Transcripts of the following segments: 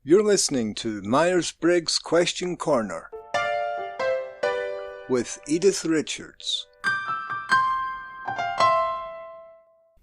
You're listening to Myers-Briggs Question Corner with Edythe Richards.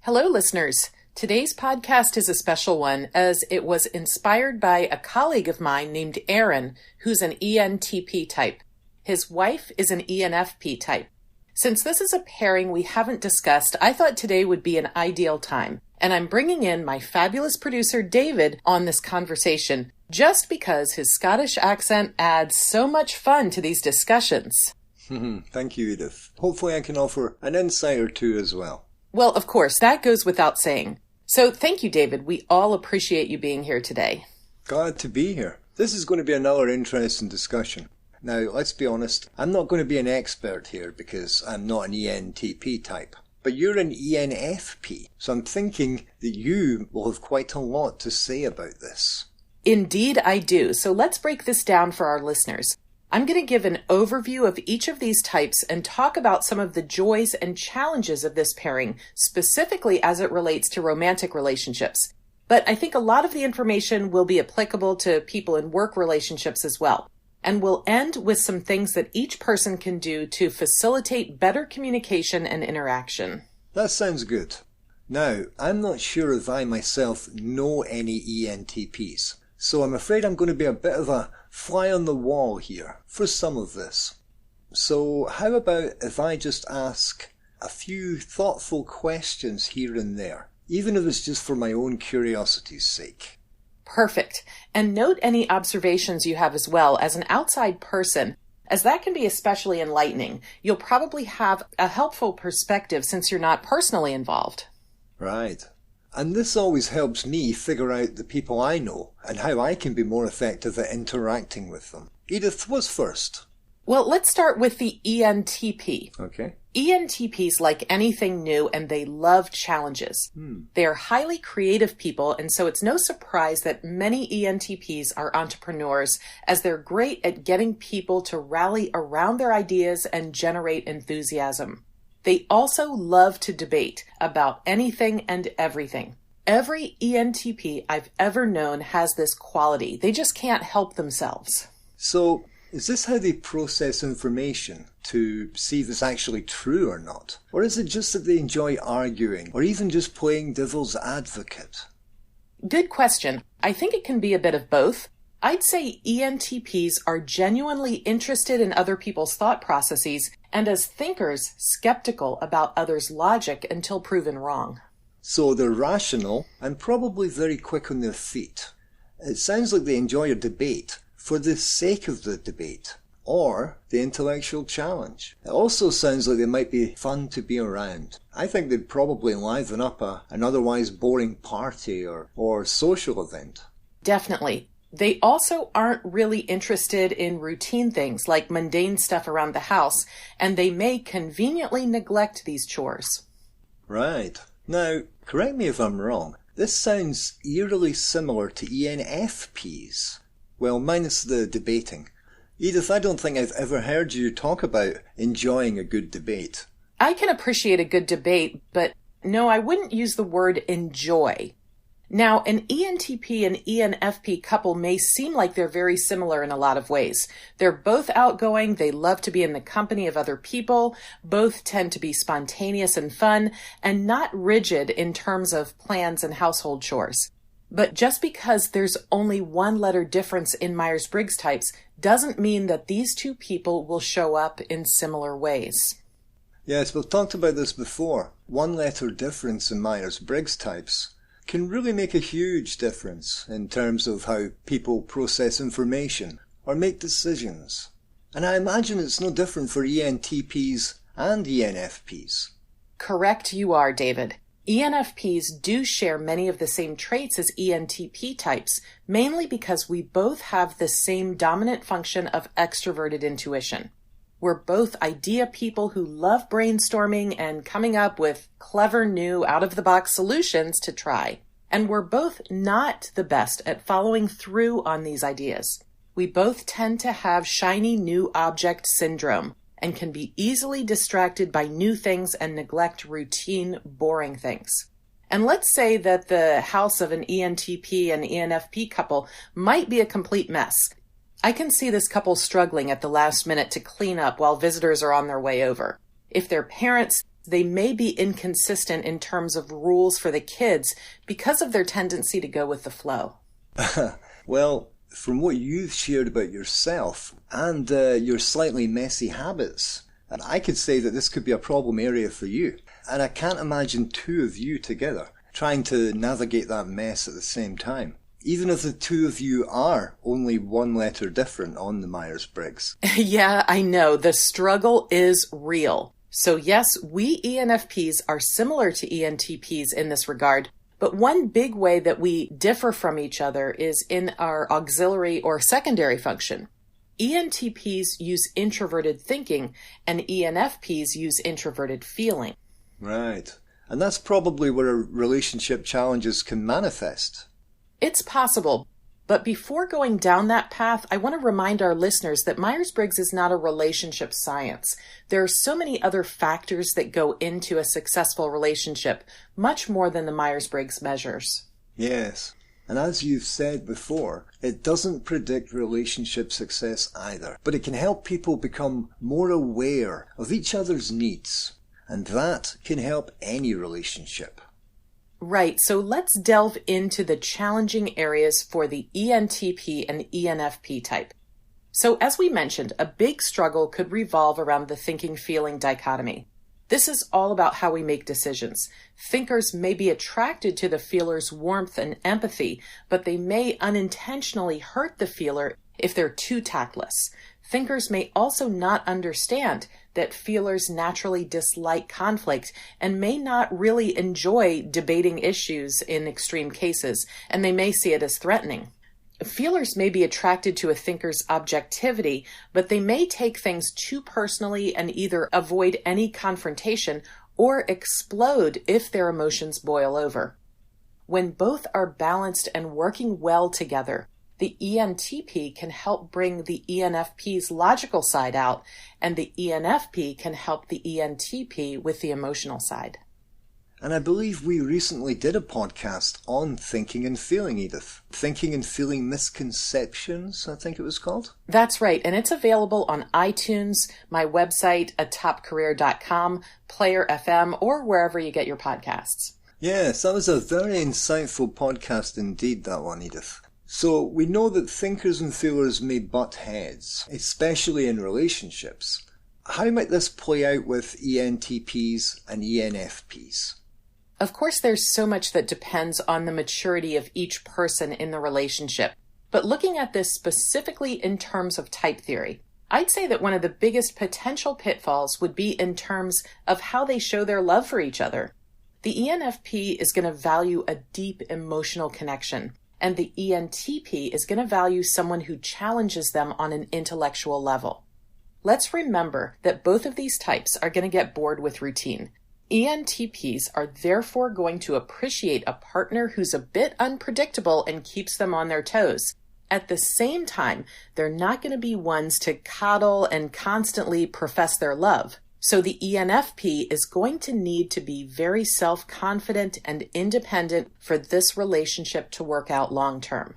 Hello, listeners. Today's podcast is a special one as it was inspired by a colleague of mine named Aaron, who's an ENTP type. His wife is an ENFP type. Since this is a pairing we haven't discussed, I thought today would be an ideal time. And I'm bringing in my fabulous producer, David, on this conversation just because his Scottish accent adds so much fun to these discussions. Thank you, Edythe. Hopefully I can offer an insight or two as well. Well, of course, that goes without saying. So thank you, David. We all appreciate you being here today. Glad to be here. This is going to be another interesting discussion. Now, let's be honest, I'm not going to be an expert here because I'm not an ENTP type. But you're an ENFP, so I'm thinking that you will have quite a lot to say about this. Indeed, I do. So let's break this down for our listeners. I'm going to give an overview of each of these types and talk about some of the joys and challenges of this pairing, specifically as it relates to romantic relationships. But I think a lot of the information will be applicable to people in work relationships as well. And we'll end with some things that each person can do to facilitate better communication and interaction. That sounds good. Now, I'm not sure if I myself know any ENTPs, so I'm afraid I'm going to be a bit of a fly on the wall here for some of this. So how about if I just ask a few thoughtful questions here and there, even if it's just for my own curiosity's sake? Perfect. And note any observations you have as well as an outside person, as that can be especially enlightening. You'll probably have a helpful perspective since you're not personally involved. Right. And this always helps me figure out the people I know and how I can be more effective at interacting with them. Edythe, what's first? Well, let's start with the ENTP. Okay. ENTPs like anything new and they love challenges. They are highly creative people, and so it's no surprise that many ENTPs are entrepreneurs as they're great at getting people to rally around their ideas and generate enthusiasm. They also love to debate about anything and everything. Every ENTP I've ever known has this quality. They just can't help themselves. So, is this how they process information to see if it's actually true or not? Or is it just that they enjoy arguing or even just playing devil's advocate? Good question. I think it can be a bit of both. I'd say ENTPs are genuinely interested in other people's thought processes and as thinkers, skeptical about others' logic until proven wrong. So they're rational and probably very quick on their feet. It sounds like they enjoy a debate for the sake of the debate, or the intellectual challenge. It also sounds like they might be fun to be around. I think they'd probably liven up an otherwise boring party or social event. Definitely. They also aren't really interested in routine things like mundane stuff around the house, and they may conveniently neglect these chores. Right. Now, correct me if I'm wrong, this sounds eerily similar to ENFPs. Well, minus the debating. Edythe, I don't think I've ever heard you talk about enjoying a good debate. I can appreciate a good debate, but no, I wouldn't use the word enjoy. Now, an ENTP and ENFP couple may seem like they're very similar in a lot of ways. They're both outgoing, they love to be in the company of other people, both tend to be spontaneous and fun, and not rigid in terms of plans and household chores. But just because there's only one letter difference in Myers-Briggs types doesn't mean that these two people will show up in similar ways. Yes, we've talked about this before. One letter difference in Myers-Briggs types can really make a huge difference in terms of how people process information or make decisions. And I imagine it's no different for ENTPs and ENFPs. Correct you are, David. ENFPs do share many of the same traits as ENTP types, mainly because we both have the same dominant function of extroverted intuition. We're both idea people who love brainstorming and coming up with clever new out-of-the-box solutions to try. And we're both not the best at following through on these ideas. We both tend to have shiny new object syndrome and can be easily distracted by new things and neglect routine, boring things. And let's say that the house of an ENTP and ENFP couple might be a complete mess. I can see this couple struggling at the last minute to clean up while visitors are on their way over. If they're parents, they may be inconsistent in terms of rules for the kids because of their tendency to go with the flow. Well, from what you've shared about yourself and your slightly messy habits, I could say that this could be a problem area for you. And I can't imagine two of you together trying to navigate that mess at the same time, even if the two of you are only one letter different on the Myers-Briggs. Yeah, I know. The struggle is real. So yes, we ENFPs are similar to ENTPs in this regard, but one big way that we differ from each other is in our auxiliary or secondary function. ENTPs use introverted thinking and ENFPs use introverted feeling. Right. And that's probably where relationship challenges can manifest. It's possible, but before going down that path, I want to remind our listeners that Myers-Briggs is not a relationship science. There are so many other factors that go into a successful relationship, much more than the Myers-Briggs measures. Yes. And as you've said before, it doesn't predict relationship success either, but it can help people become more aware of each other's needs, and that can help any relationship. Right, so let's delve into the challenging areas for the ENTP and ENFP type. So as we mentioned, a big struggle could revolve around the thinking-feeling dichotomy. This is all about how we make decisions. Thinkers may be attracted to the feeler's warmth and empathy, but they may unintentionally hurt the feeler if they're too tactless. Thinkers may also not understand that feelers naturally dislike conflict and may not really enjoy debating issues in extreme cases, and they may see it as threatening. Feelers may be attracted to a thinker's objectivity, but they may take things too personally and either avoid any confrontation or explode if their emotions boil over. When both are balanced and working well together, the ENTP can help bring the ENFP's logical side out, and the ENFP can help the ENTP with the emotional side. And I believe we recently did a podcast on thinking and feeling, Edythe. Thinking and feeling misconceptions, I think it was called. That's right, and it's available on iTunes, my website, atopcareer.com, Player FM, or wherever you get your podcasts. Yes, that was a very insightful podcast indeed, that one, Edythe. So we know that thinkers and feelers may butt heads, especially in relationships. How might this play out with ENTPs and ENFPs? Of course, there's so much that depends on the maturity of each person in the relationship. But looking at this specifically in terms of type theory, I'd say that one of the biggest potential pitfalls would be in terms of how they show their love for each other. The ENFP is going to value a deep emotional connection, and the ENTP is going to value someone who challenges them on an intellectual level. Let's remember that both of these types are going to get bored with routine. ENTPs are therefore going to appreciate a partner who's a bit unpredictable and keeps them on their toes. At the same time, they're not going to be ones to coddle and constantly profess their love. So the ENFP is going to need to be very self-confident and independent for this relationship to work out long term.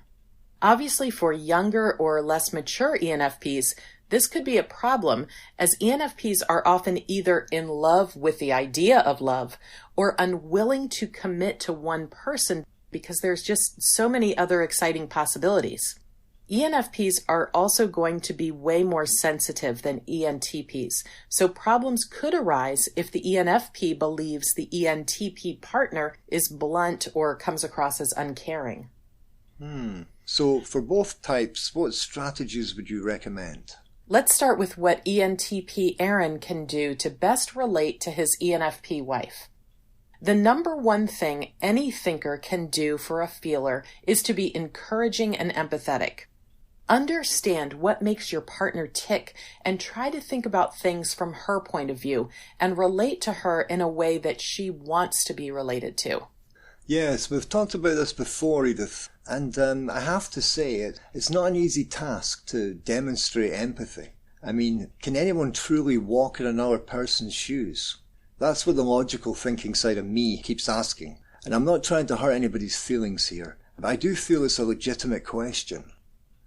Obviously, for younger or less mature ENFPs, this could be a problem, as ENFPs are often either in love with the idea of love or unwilling to commit to one person because there's just so many other exciting possibilities. ENFPs are also going to be way more sensitive than ENTPs, so problems could arise if the ENFP believes the ENTP partner is blunt or comes across as uncaring. So for both types, what strategies would you recommend? Let's start with what ENTP Aaron can do to best relate to his ENFP wife. The number one thing any thinker can do for a feeler is to be encouraging and empathetic. Understand what makes your partner tick and try to think about things from her point of view and relate to her in a way that she wants to be related to. Yes, we've talked about this before, Edythe, and I have to say it's not an easy task to demonstrate empathy. I mean, can anyone truly walk in another person's shoes? That's what the logical thinking side of me keeps asking. And I'm not trying to hurt anybody's feelings here, but I do feel it's a legitimate question.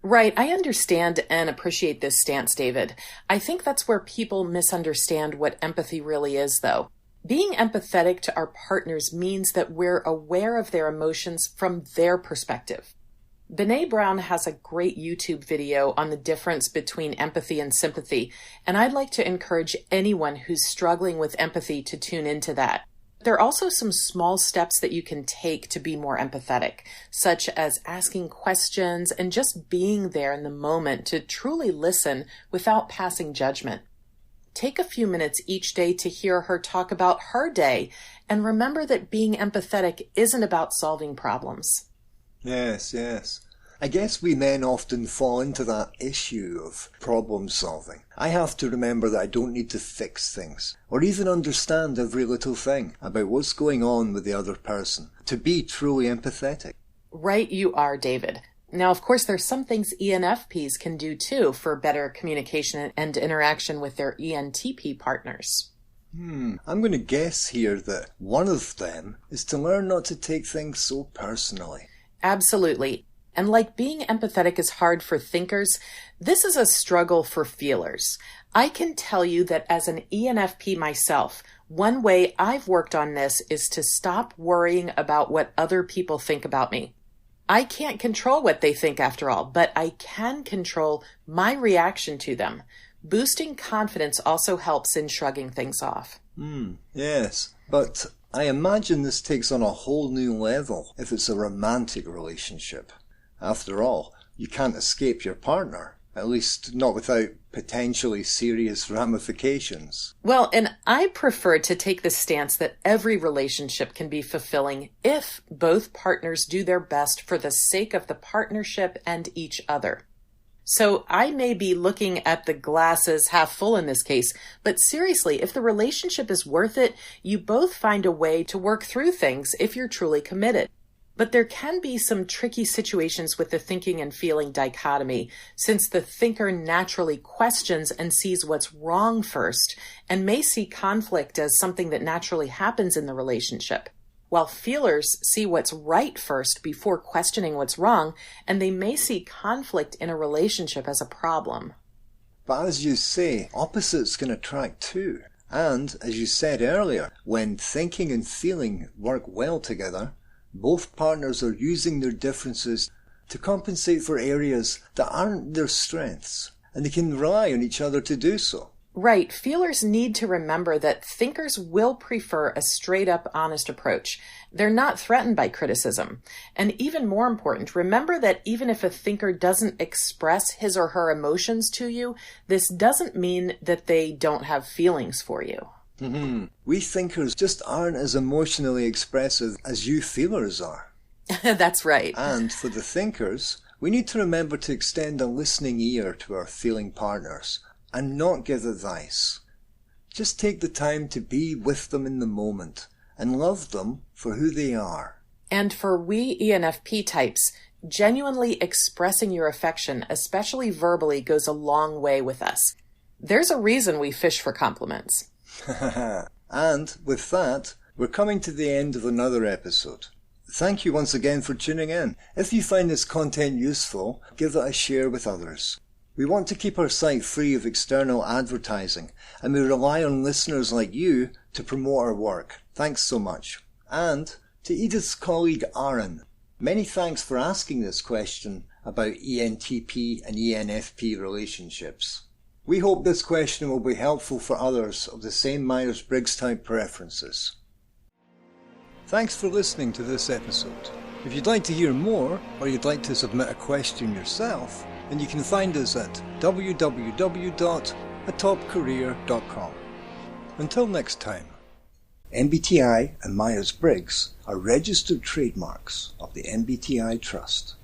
Right, I understand and appreciate this stance, David. I think that's where people misunderstand what empathy really is, though. Being empathetic to our partners means that we're aware of their emotions from their perspective. Brené Brown has a great YouTube video on the difference between empathy and sympathy, and I'd like to encourage anyone who's struggling with empathy to tune into that. There are also some small steps that you can take to be more empathetic, such as asking questions and just being there in the moment to truly listen without passing judgment. Take a few minutes each day to hear her talk about her day, and remember that being empathetic isn't about solving problems. Yes, yes. I guess we men often fall into that issue of problem solving. I have to remember that I don't need to fix things, or even understand every little thing about what's going on with the other person, to be truly empathetic. Right you are, David. Now, of course, there's some things ENFPs can do too for better communication and interaction with their ENTP partners. I'm going to guess here that one of them is to learn not to take things so personally. Absolutely. And like being empathetic is hard for thinkers, this is a struggle for feelers. I can tell you that as an ENFP myself, one way I've worked on this is to stop worrying about what other people think about me. I can't control what they think after all, but I can control my reaction to them. Boosting confidence also helps in shrugging things off. Yes, but I imagine this takes on a whole new level if it's a romantic relationship. After all, you can't escape your partner, at least not without potentially serious ramifications. Well, and I prefer to take the stance that every relationship can be fulfilling if both partners do their best for the sake of the partnership and each other. So I may be looking at the glass as half full in this case, but seriously, if the relationship is worth it, you both find a way to work through things if you're truly committed. But there can be some tricky situations with the thinking and feeling dichotomy, since the thinker naturally questions and sees what's wrong first, and may see conflict as something that naturally happens in the relationship, while feelers see what's right first before questioning what's wrong, and they may see conflict in a relationship as a problem. But as you say, opposites can attract too. And, as you said earlier, when thinking and feeling work well together, both partners are using their differences to compensate for areas that aren't their strengths, and they can rely on each other to do so. Right. Feelers need to remember that thinkers will prefer a straight-up, honest approach. They're not threatened by criticism. And even more important, remember that even if a thinker doesn't express his or her emotions to you, this doesn't mean that they don't have feelings for you. We thinkers just aren't as emotionally expressive as you feelers are. That's right. And for the thinkers, we need to remember to extend a listening ear to our feeling partners and not give advice. Just take the time to be with them in the moment and love them for who they are. And for we ENFP types, genuinely expressing your affection, especially verbally, goes a long way with us. There's a reason we fish for compliments. And with that, we're coming to the end of another episode. Thank you once again for tuning in. If you find this content useful, give it a share with others. We want to keep our site free of external advertising, and we rely on listeners like you to promote our work. Thanks so much. And to Edythe's colleague Aaron, many thanks for asking this question about ENTP and ENFP relationships. We hope this question will be helpful for others of the same Myers-Briggs type preferences. Thanks for listening to this episode. If you'd like to hear more, or you'd like to submit a question yourself, then you can find us at www.atopcareer.com. Until next time. MBTI and Myers-Briggs are registered trademarks of the MBTI Trust.